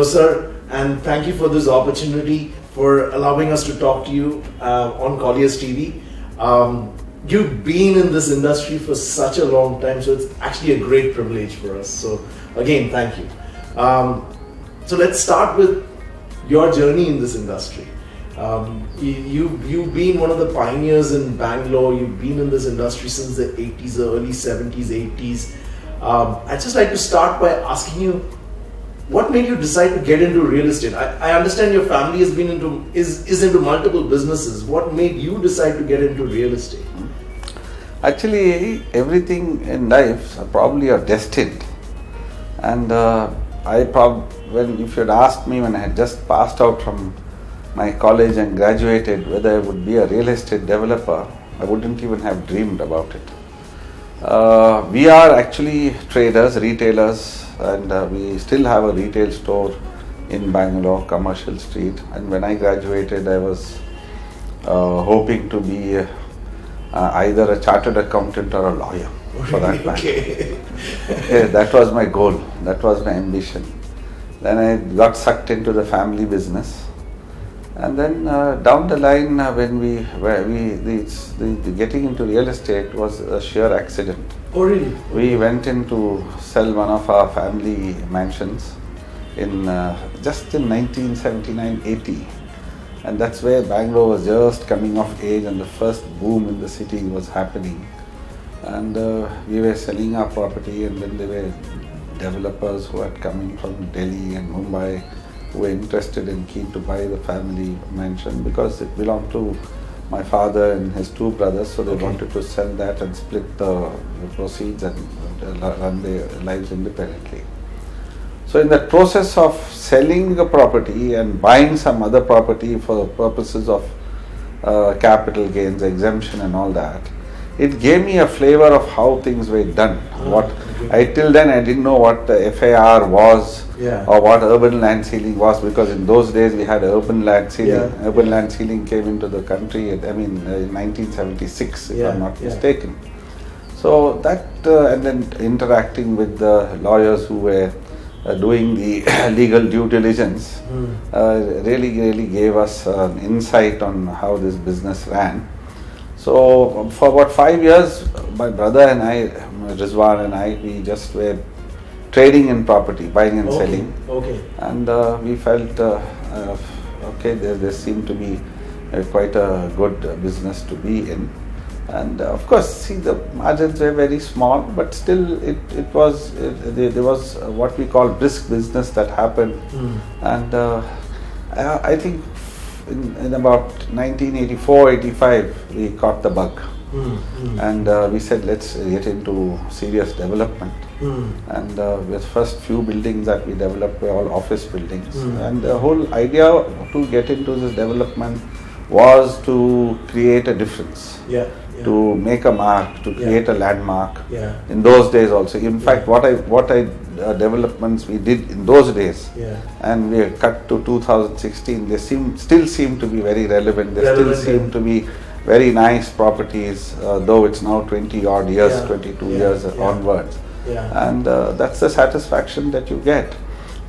Hello, sir, and thank you for this opportunity for allowing us to talk to you on Colliers TV. You've been in this industry for such a long time, so it's actually a great privilege for us. So again, thank you. So let's start with your journey in this industry. You've been one of the pioneers in Bangalore. You've been in this industry since the 80s, the early 70s, 80s. I'd just like to start by asking you, what made you decide to get into real estate? I understand your family has been is into multiple businesses. What made you decide to get into real estate? Actually, everything in life probably are destined. And if you'd asked me when I had just passed out from my college and graduated whether I would be a real estate developer, I wouldn't even have dreamed about it. We are actually traders, retailers, and we still have a retail store in Bangalore, Commercial Street. And when I graduated, I was hoping to be either a chartered accountant or a lawyer, for that matter. Okay. Yeah, that was my goal, that was my ambition. Then I got sucked into the family business. And then down the line, when the getting into real estate was a sheer accident. Oh, really? We went in to sell one of our family mansions in just in 1979-80, and that's where Bangalore was just coming of age, and the first boom in the city was happening. And we were selling our property, and then there were developers who had come in from Delhi and Mumbai, who were interested and keen to buy the family mansion because it belonged to my father and his two brothers, so they wanted to sell that and split the proceeds and run their lives independently. So in the process of selling the property and buying some other property for purposes of capital gains, exemption and all that, it gave me a flavor of how things were done. Till then I didn't know what the FAR was or what urban land ceiling was, because in those days we had urban land ceiling. Urban land ceiling came into the country, in 1976, if I'm not mistaken. So that and then interacting with the lawyers who were doing the legal due diligence really gave us an insight on how this business ran. So for about 5 years, my brother and I, Rizwan and I, we just were trading in property, buying and selling. Okay. And we felt, there seemed to be quite a good business to be in. And of course, the margins were very small, but still there was what we call brisk business that happened. And I think in about 1984-85, we caught the bug. And we said, let's get into serious development. And the first few buildings that we developed were all office buildings. And the whole idea to get into this development was to create a difference. To make a mark, to create a landmark. In those days also. In fact, what developments we did in those days, and we cut to 2016, they still seem to be very relevant. They still seem to be very nice properties, though it's now 20 odd years, 22 years onwards. And that's the satisfaction that you get.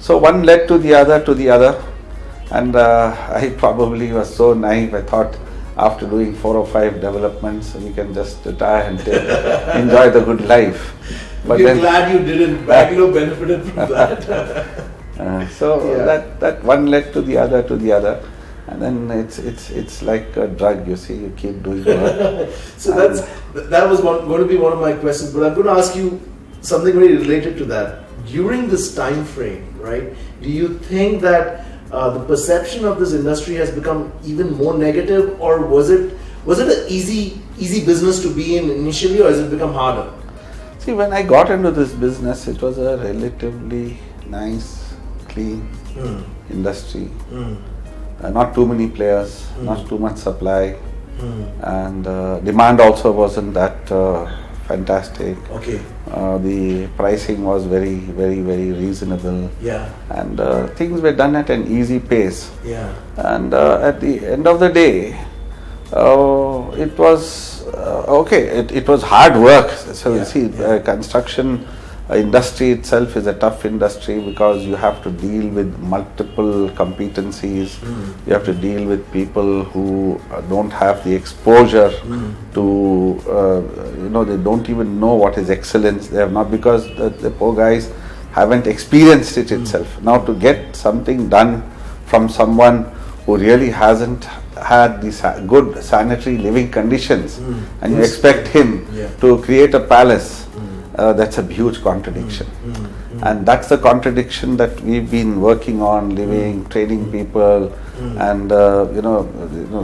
So one led to the other, and I probably was so naive. I thought after doing 4 or 5 developments, we can just retire and enjoy the good life. But you're glad you didn't. Bangalore benefited from that. That one led to the other, and then it's like a drug. You see, you keep doing work. So that was going to be one of my questions, but I'm going to ask you something very related to that. During this time frame, right? Do you think that the perception of this industry has become even more negative, or was it an easy business to be in initially, or has it become harder? See, when I got into this business, it was a relatively nice, clean industry. Not too many players, not too much supply, and demand also wasn't that fantastic. Okay. The pricing was very, very, very reasonable. Yeah. And things were done at an easy pace. Yeah. And at the end of the day, it was okay. It was hard work. So you see, construction Industry itself is a tough industry because you have to deal with multiple competencies. You have to deal with people who don't have the exposure to, they don't even know what is excellence. They have not, because the poor guys haven't experienced it itself. Now to get something done from someone who really hasn't had these good sanitary living conditions, and you expect him to create a palace, that's a huge contradiction. And that's the contradiction that we've been working on, living, training people, and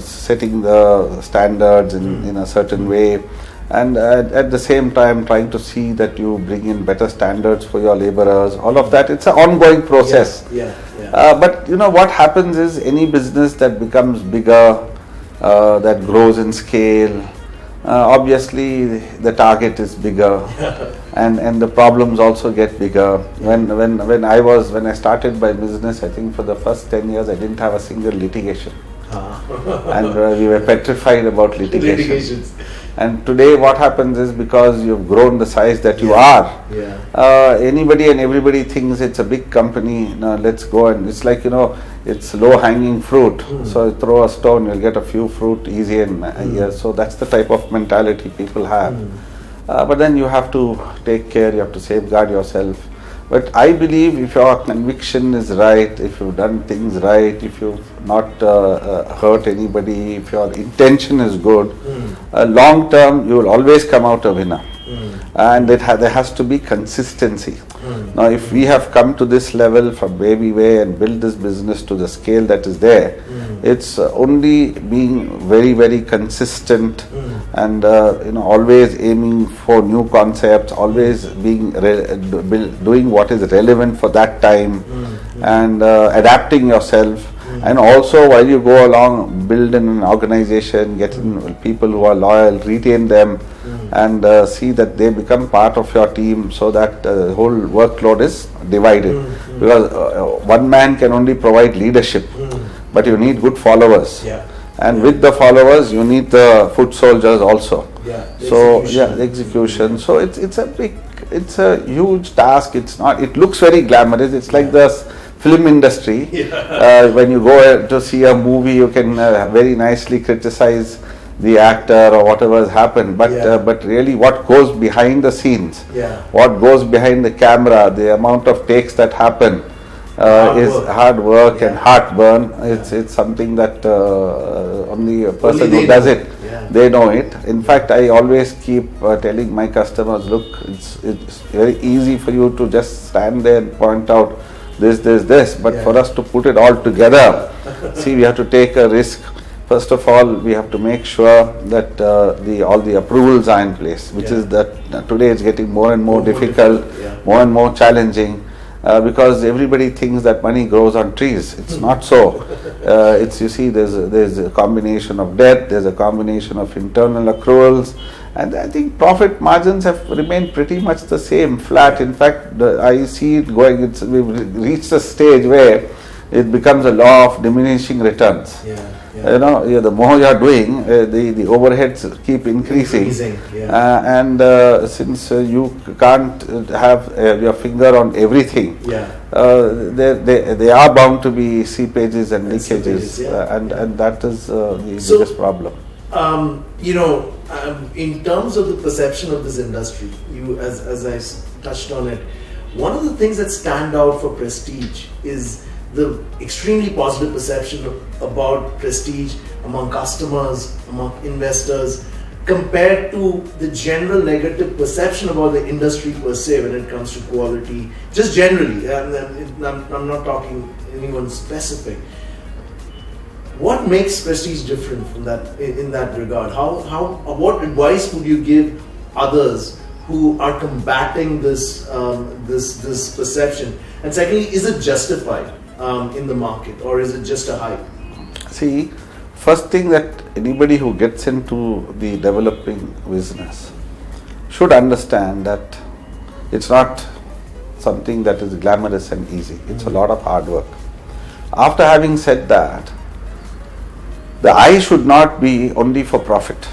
setting the standards in a certain way, and at the same time trying to see that you bring in better standards for your laborers. All of that, it's an ongoing process. But what happens is, any business that becomes bigger, that grows in scale, obviously the target is bigger, and the problems also get bigger. When I started my business, I think for the first 10 years I didn't have a single litigation. And we were petrified about litigations. And today what happens is, because you've grown the size that you are, anybody and everybody thinks it's a big company, now let's go, and it's like, it's low hanging fruit. So you throw a stone, you'll get a few fruit easy in a year. So that's the type of mentality people have. But then you have to take care, you have to safeguard yourself. But I believe if your conviction is right, if you've done things right, if you've not hurt anybody, if your intention is good, long term you will always come out a winner. And there has to be consistency. Now if we have come to this level from where we were and built this business to the scale that is there, it's only being very, very consistent, and always aiming for new concepts, always being doing what is relevant for that time, and adapting yourself. And also, while you go along, build an organization, get in people who are loyal, retain them, and see that they become part of your team, so that the whole workload is divided. Because one man can only provide leadership, but you need good followers. And with the followers, you need the foot soldiers also. The execution. So it's a huge task. It looks very glamorous. It's like the film industry. When you go to see a movie, you can very nicely criticize the actor or whatever has happened, but really what goes behind the scenes, what goes behind the camera, the amount of takes that happen, is hard work and heartburn. It's something that only a person who does it, they know it. In fact, I always keep telling my customers, look, it's very easy for you to just stand there and point out this, but for us to put it all together, see, we have to take a risk. First of all, we have to make sure that all the approvals are in place, which is that today it's getting more and more difficult, more and more challenging, because everybody thinks that money grows on trees. It's not so. There's a combination of debt, there's a combination of internal accruals, and I think profit margins have remained pretty much the same, flat. In fact, I see it going. We've reached a stage where it becomes a law of diminishing returns. The more you are doing, the overheads keep increasing. Since you can't have your finger on everything, they are bound to be seepages and leakages, and that is the biggest problem. In terms of the perception of this industry, as I touched on it, one of the things that stand out for Prestige is the extremely positive perception about Prestige among customers, among investors, compared to the general negative perception about the industry per se when it comes to quality, just generally. I'm not talking anyone specific. What makes Prestige different from that in that regard? What advice would you give others who are combating this perception? And secondly, is it justified in the market, or is it just a hype? See, first thing, that anybody who gets into the developing business should understand that it's not something that is glamorous and easy. It's a lot of hard work. After having said that, the eye should not be only for profit.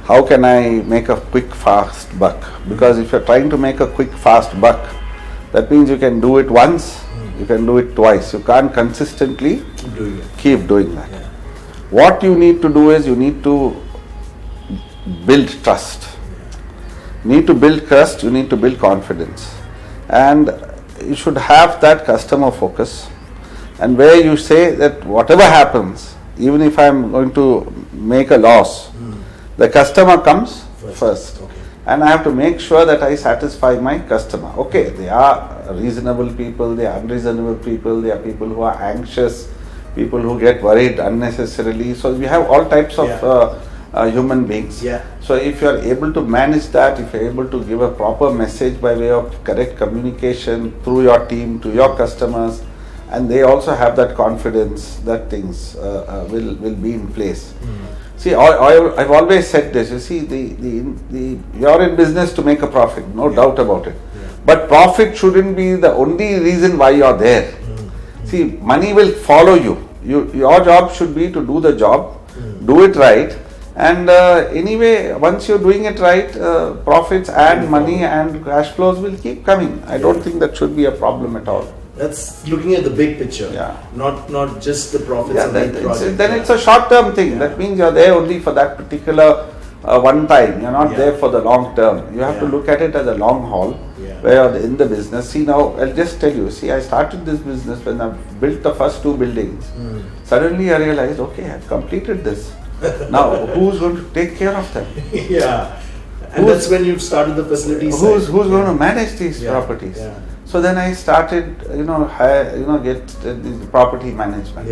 how can I make a quick fast buck? Because if you're trying to make a quick fast buck, that means you can do it once, you can do it twice. You can't consistently keep doing that. Yeah. What you need to do is you need to build trust. You need to build trust, you need to build confidence. And you should have that customer focus. And where you say that whatever happens, even if I'm going to make a loss, the customer comes first. Okay. And I have to make sure that I satisfy my customer. Okay, they are reasonable people, they are unreasonable people, they are people who are anxious, people who get worried unnecessarily. So we have all types of human beings. Yeah. So if you are able to manage that, if you are able to give a proper message by way of correct communication through your team to your customers, and they also have that confidence that things will be in place. See, I've always said this. You see, you're in business to make a profit, no doubt about it. Yeah. But profit shouldn't be the only reason why you're there. See, money will follow you. Your job should be to do the job, do it right, and anyway, once you're doing it right, profits and money and cash flows will keep coming. I don't think that should be a problem at all. That's looking at the big picture, not just the profits of the project. Then it's a short-term thing. That means you're there only for that particular one time. You're not there for the long term. You have to look at it as a long haul, where you're in the business. See, now I'll just tell you. See, I started this business when I built the first 2 buildings. Suddenly I realized, okay, I've completed this. Now, who's going to take care of them? And that's when you started the facilities. Who's going to manage these properties? So then I started, get the property management.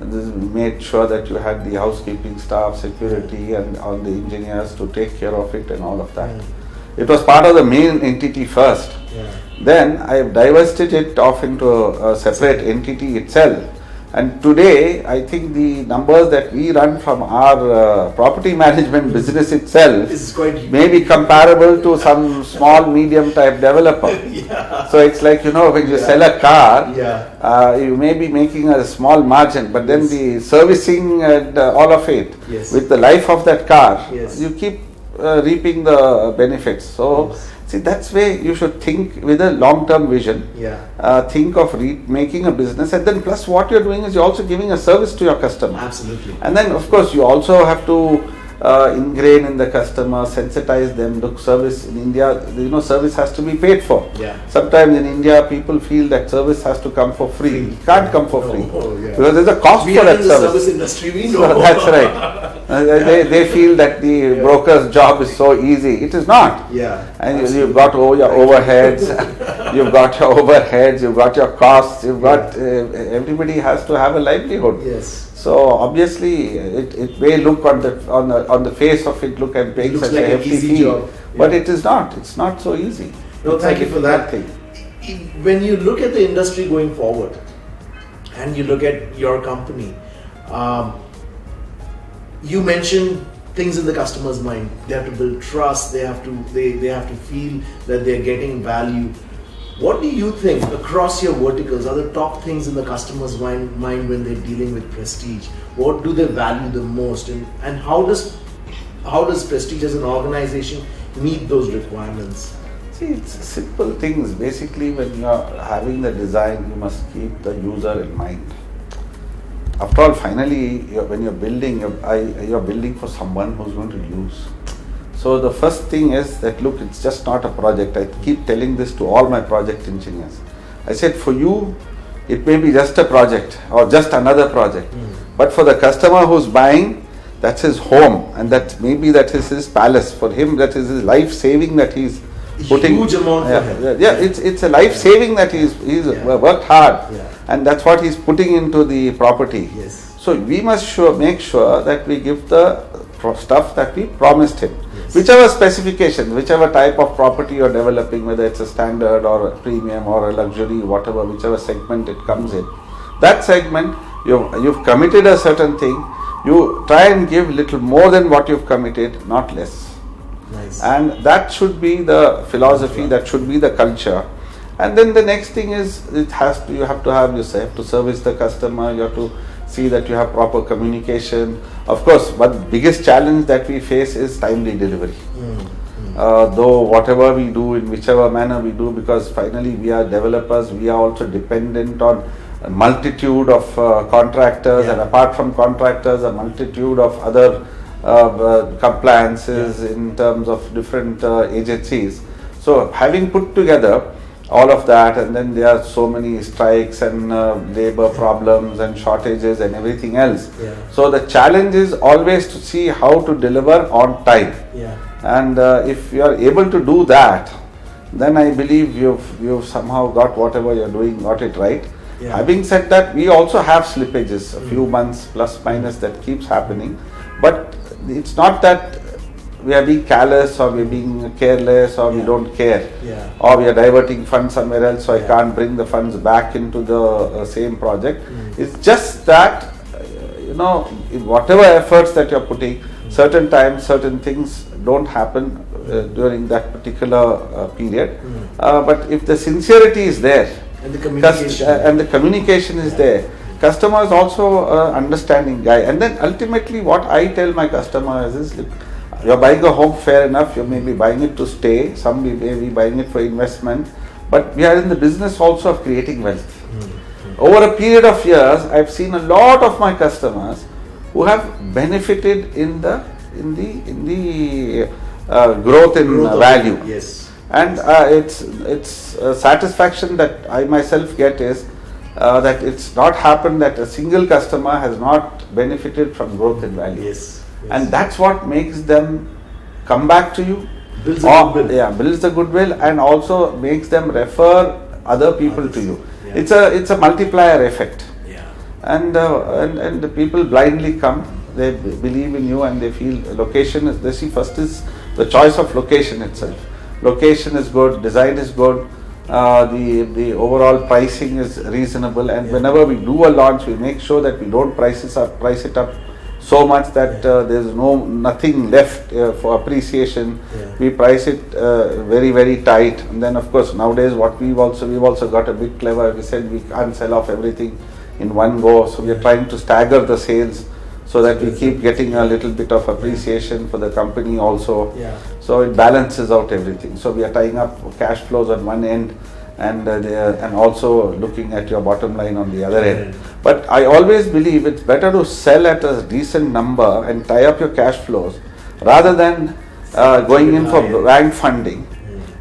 And this made sure that you had the housekeeping staff, security, and all the engineers to take care of it and all of that. It was part of the main entity first. Then I have divested it off into a separate entity itself. And today, I think the numbers that we run from our property management business itself may be comparable to some small, medium type developer. So it's like, when you sell a car, you may be making a small margin, but then the servicing and all of it, with the life of that car, you keep reaping the benefits. So, see, that's where you should think with a long-term vision. Think of making a business, and then plus what you're doing is you're also giving a service to your customer. Absolutely. And then, of course, you also have to ingrain in the customer, sensitize them. Look, service in India, service has to be paid for. Sometimes in India, people feel that service has to come for free. It can't come for free because there's a cost for that service. We are in the service industry, we know. So that's right. They feel that the broker's job is so easy. It is not. And you've got your overheads, you've got your costs, you've got everybody has to have a livelihood. So obviously, it may look on the face of it look and take such a hefty fee, but it is not. It's not so easy. No, thank you for that. When you look at the industry going forward, and you look at your company, you mentioned things in the customer's mind. They have to build trust. They have to feel that they're getting value. What do you think across your verticals are the top things in the customer's mind when they're dealing with Prestige? What do they value the most, and how does Prestige as an organization meet those requirements? See, it's simple things. Basically, when you're having the design, you must keep the user in mind. After all, finally, when you're building, you're building for someone who's going to use. So the first thing is that, look, it's just not a project. I keep telling this to all my project engineers. I said, for you, it may be just a project or just another project. But for the customer who's buying, that's his home, and that is his palace. For him, that is his life saving that he's putting. Huge amount for him. It's a life saving that he's worked hard, and that's what he's putting into the property. So we must make sure that we give the stuff that we promised him. Whichever specification, whichever type of property you're developing, whether it's a standard or a premium or a luxury, whatever, whichever segment it comes in, that segment, you've committed a certain thing, you try and give little more than what you've committed, not less. And that should be the philosophy, that should be the culture. And then the next thing is, you have to service the customer, you have to see that you have proper communication. Of course, but biggest challenge that we face is timely delivery. Though whatever we do, in whichever manner we do, because finally we are developers, we are also dependent on a multitude of contractors, and apart from contractors, a multitude of other compliances in terms of different agencies. So having put together all of that, and then there are so many strikes and labor problems and shortages and everything else. So the challenge is always to see how to deliver on time. And if you are able to do that, then I believe you've somehow got whatever you're doing, got it right. Having said that, we also have slippages, a few months plus minus, that keeps happening. But it's not that we are being callous or we are being careless or we don't care, or we are diverting funds somewhere else, so I can't bring the funds back into the same project. It's just that, in whatever efforts that you're putting, certain times, certain things don't happen during that particular period. But if the sincerity is there, and the communication is there, customer is also understanding guy. And then ultimately what I tell my customers is, look, you're buying a home, fair enough, you may be buying it to stay, some may be buying it for investment, but we are in the business also of creating wealth. Over a period of years, I've seen a lot of my customers who have benefited in the growth in value. And it's satisfaction that I myself get is that it's not happened that a single customer has not benefited from growth in value. And that's what makes them come back to you, builds the goodwill, and also makes them refer other people to you. It's a multiplier effect. And the people blindly come, they believe in you, and they feel location is, they see first is the choice of location itself. Location is good, design is good, the overall pricing is reasonable, and whenever we do a launch, we make sure that we don't price it up so much that there's nothing left for appreciation. We price it very, very tight. And then of course nowadays what we've also got a bit clever. We said we can't sell off everything in one go, so we are trying to stagger the sales so that we keep getting a little bit of appreciation for the company also. So it balances out everything. So we are tying up cash flows on one end, and also looking at your bottom line on the other end. But I always believe it's better to sell at a decent number and tie up your cash flows rather than going in for bank funding,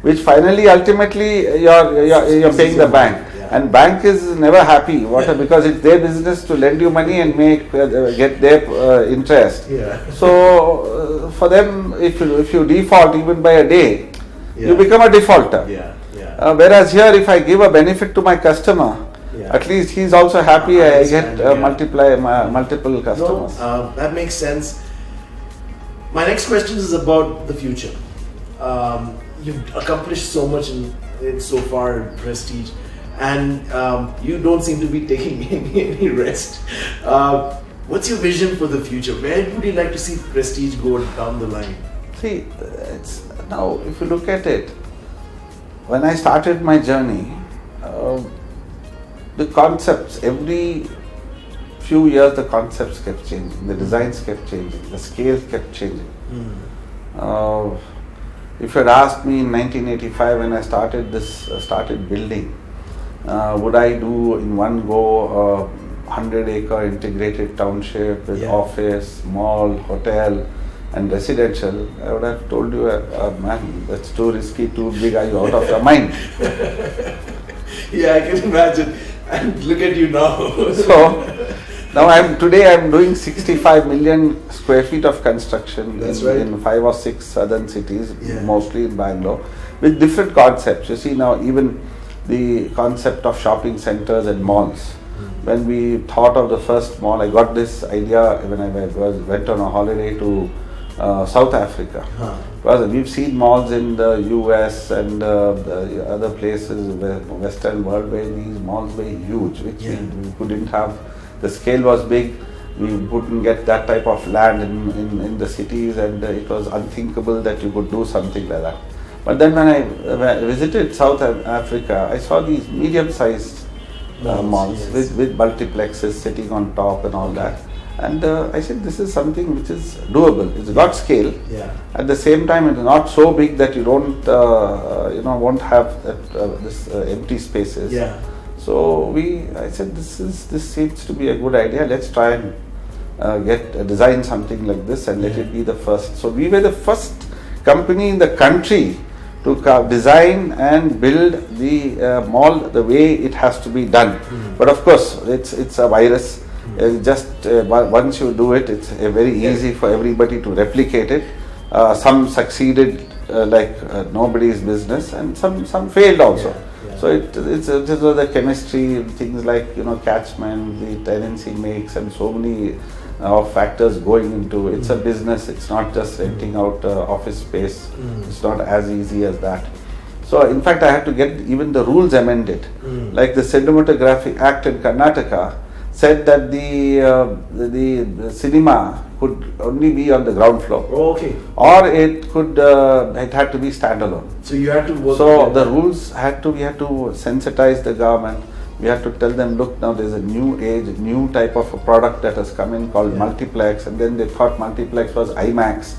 which finally ultimately you're paying the bank. And bank is never happy because it's their business to lend you money and get their interest. So for them, if you default even by a day, you become a defaulter. Whereas here, if I give a benefit to my customer, at least he's also happy. I get multiple customers. No, that makes sense. My next question is about the future. You've accomplished so much in so far in Prestige, and you don't seem to be taking any rest. What's your vision for the future? Where would you like to see Prestige go down the line? See, now if you look at it, when I started my journey, the concepts, every few years the concepts kept changing, the designs kept changing, the scale kept changing. If you had asked me in 1985 when I started building, would I do in one go 100-acre integrated township with office, mall, hotel and residential, I would have told you, man, that's too risky, too big, are you out of your mind? I can imagine. And look at you now. So now today I'm doing 65 million square feet of construction in 5 or 6 southern cities, mostly in Bangalore, with different concepts. You see now even the concept of shopping centers and malls. When we thought of the first mall, I got this idea when I went on a holiday to South Africa. Because we've seen malls in the US and the other places, Western world, where these malls were huge, which we couldn't have. The scale was big. We couldn't get that type of land in the cities, and it was unthinkable that you could do something like that. But then when I visited South Africa, I saw these medium-sized malls yes. with multiplexes sitting on top and all that. And I said this is something which is doable. It's got scale. Yeah. At the same time, it's not so big that you don't, won't have this empty spaces. Yeah. So I said this seems to be a good idea. Let's try and design something like this and let it be the first. So we were the first company in the country to design and build the mall the way it has to be done. But of course, it's a virus. Once you do it, it's very easy for everybody to replicate it. Some succeeded like nobody's business, and some failed also. So it was the chemistry, things like catchment, the tenancy makes, and so many factors going into it. It's a business. It's not just renting out office space. It's not as easy as that. So in fact, I had to get even the rules amended. Like the Cinematography Act in Karnataka said that the cinema could only be on the ground floor. Oh, okay. Or it had to be standalone. So you had to work. So the rules we had to sensitize the government. We had to tell them, look, now there's a new age, new type of a product that has come in called multiplex, and then they thought multiplex was IMAX.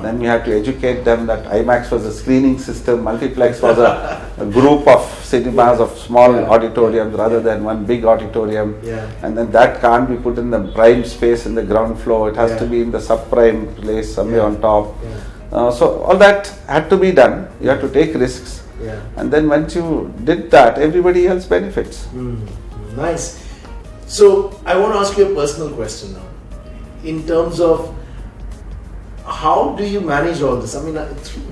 Then we had to educate them that IMAX was a screening system, multiplex was a group of cinemas of small auditoriums rather than one big auditorium. And then that can't be put in the prime space in the ground floor. It has to be in the subprime place somewhere on top. So all that had to be done. You had to take risks. And then once you did that, everybody else benefits. Nice. So I want to ask you a personal question now. In terms of how do you manage all this? I mean,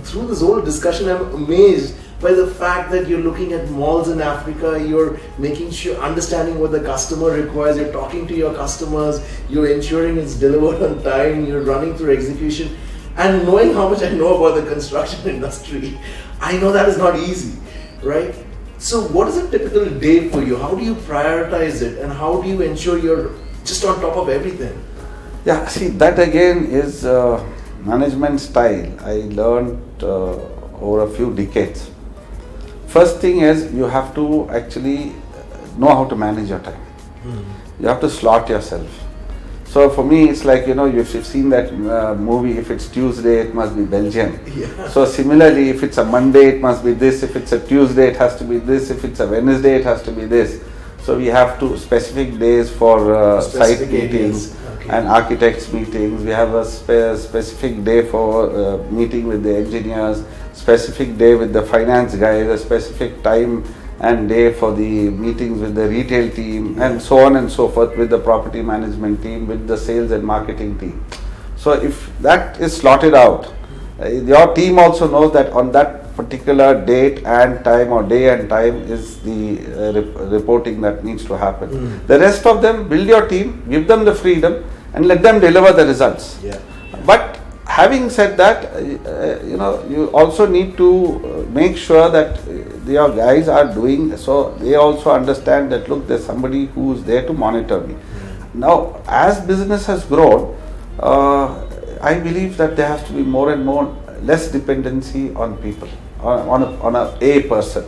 through this whole discussion, I'm amazed by the fact that you're looking at malls in Africa, you're making sure, understanding what the customer requires, you're talking to your customers, you're ensuring it's delivered on time, you're running through execution. And knowing how much I know about the construction industry, I know that is not easy, right? So what is a typical day for you? How do you prioritize it, and how do you ensure you're just on top of everything? Yeah, see, that again is management style I learned over a few decades. First thing is you have to actually know how to manage your time. You have to slot yourself. So for me, it's like, if you've seen that movie, if it's Tuesday, it must be Belgian. So similarly, if it's a Monday, it must be this. If it's a Tuesday, it has to be this. If it's a Wednesday, it has to be this. So we have specific days for site meetings and architects meetings. We have a specific day for meeting with the engineers, specific day with the finance guys, a specific time and day for the meetings with the retail team, and so on and so forth, with the property management team, with the sales and marketing team. So if that is slotted out, your team also knows that on that particular date and time, or day and time, is the reporting that needs to happen. The rest of them, build your team, give them the freedom, and let them deliver the results. But having said that, you also need to make sure that your guys are doing, so they also understand that, look, there's somebody who's there to monitor me. Now, as business has grown, I believe that there has to be more and more less dependency on people, on a person.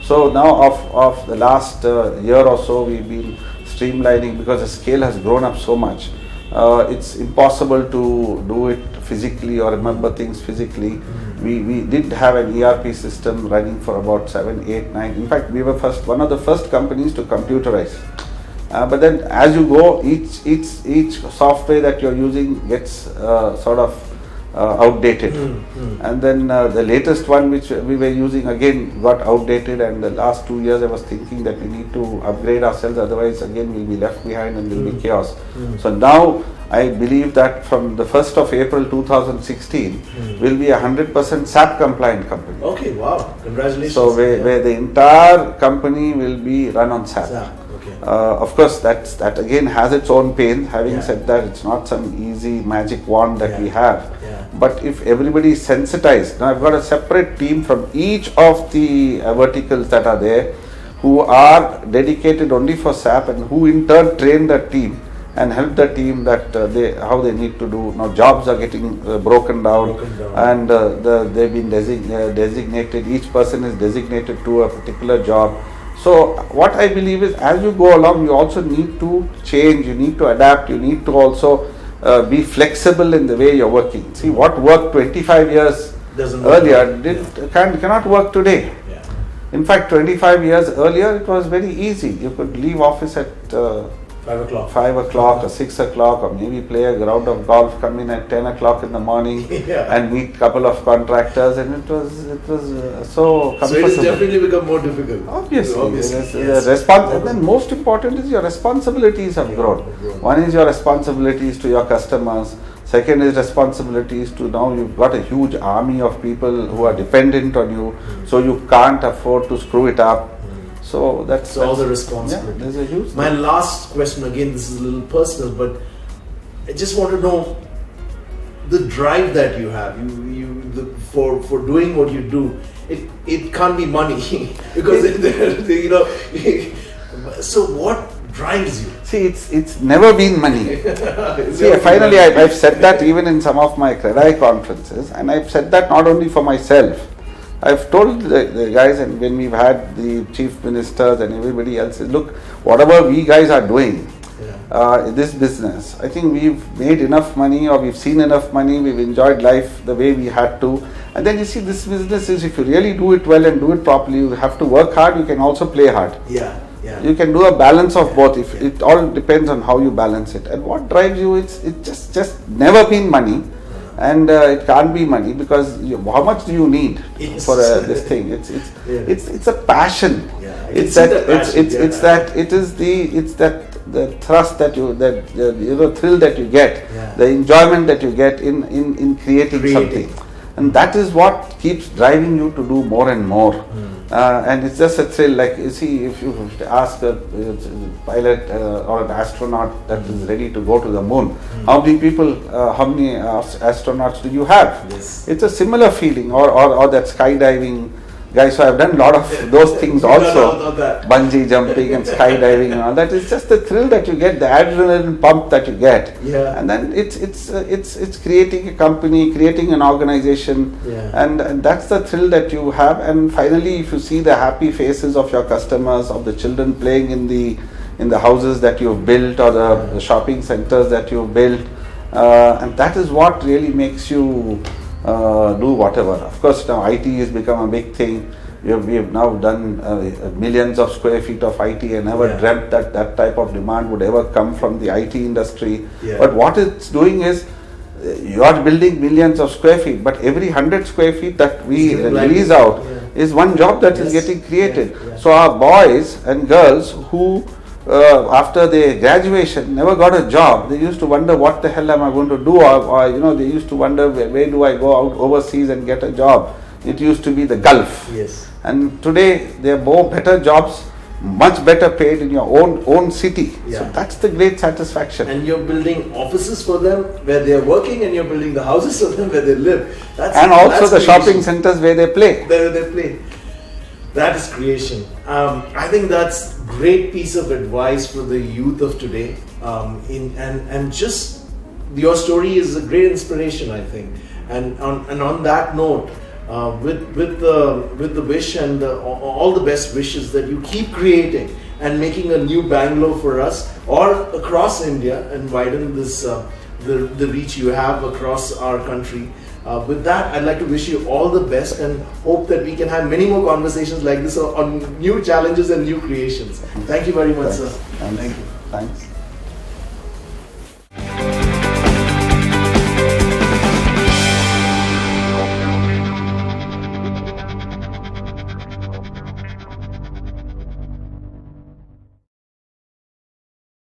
So now of the last year or so, we've been streamlining because the scale has grown up so much. It's impossible to do it physically or remember things physically. We did have an ERP system running for about 7, 8, 9. In fact, we were one of the first companies to computerize. But then as you go, each software that you're using gets sort of outdated. And then the latest one which we were using again got outdated, and the last 2 years I was thinking that we need to upgrade ourselves, otherwise again we'll be left behind and there'll be chaos. So now I believe that from the 1st of April 2016 we'll be 100% SAP compliant company. Okay, wow, congratulations. So where the entire company will be run on SAP. Of course, that again has its own pain. Having said that, it's not some easy magic wand that we have. But if everybody is sensitized, now I've got a separate team from each of the verticals that are there, who are dedicated only for SAP, and who in turn train the team and help the team that how they need to do. Now jobs are getting broken down, and they've been designated. Each person is designated to a particular job. So what I believe is, as you go along, you also need to change, you need to adapt, you need to also be flexible in the way you're working. See, what worked 25 years earlier cannot work today. Yeah. In fact, 25 years earlier, it was very easy. You could leave office at 5 o'clock or 6 o'clock, or maybe play a round of golf, come in at 10 o'clock in the morning and meet a couple of contractors, and it was so comfortable. So it has definitely become more difficult. Obviously. Yes. And then most important is your responsibilities have grown. One is your responsibilities to your customers. Second is responsibilities to, now you've got a huge army of people who are dependent on you, so you can't afford to screw it up. So that's all the responsibility. Yeah, there's a huge My last question, again, this is a little personal, but I just want to know the drive that you have. For doing what you do. It can't be money because so what drives you? See, it's never been money. See, finally, I've said that even in some of my CREDAI conferences, and I've said that not only for myself. I've told the guys, and when we've had the chief ministers and everybody else, look, whatever we guys are doing in this business, I think we've made enough money, or we've seen enough money, we've enjoyed life the way we had to. And then you see, this business is, if you really do it well and do it properly, you have to work hard, you can also play hard. You can do a balance of both. It all depends on how you balance it. And what drives you, it's just never been money. And it can't be money, because how much do you need for this thing? It's a passion. It's the thrust that the thrill that you get, the enjoyment that you get in creating something, and that is what keeps driving you to do more and more. And it's just a thrill. Like, you see, if you ask a pilot or an astronaut that is ready to go to the moon, how many astronauts do you have? Yes. It's a similar feeling. Or that skydiving guys. So I've done a lot of those things also. Bungee jumping and skydiving and all that. It's just the thrill that you get, the adrenaline pump that you get. And then it's creating a company, creating an organization, and that's the thrill that you have. And finally, if you see the happy faces of your customers, of the children playing in the houses that you've built, or the shopping centers that you've built, and that is what really makes you do whatever. Of course, now IT has become a big thing. We have now done millions of square feet of IT. I never dreamt that type of demand would ever come from the IT industry. But what it's doing is, you are building millions of square feet, but every 100 square feet that we release out is one job that is getting created. So our boys and girls who after their graduation never got a job, they used to wonder, what the hell am I going to do, or they used to wonder, where do I go out overseas and get a job. It used to be the Gulf. And today there are more better jobs, much better paid in your own city. So that's the great satisfaction. And you're building offices for them where they're working, and you're building the houses for them where they live. And also the shopping centers where they play. That is creation. I think that's great piece of advice for the youth of today. And just your story is a great inspiration, I think. And on that note, with the wish and all the best wishes that you keep creating and making a new Bangalore for us, or across India, and widen this the reach you have across our country. With that, I'd like to wish you all the best, and hope that we can have many more conversations like this on new challenges and new creations. Thank you very much, sir. Thank you. Thanks.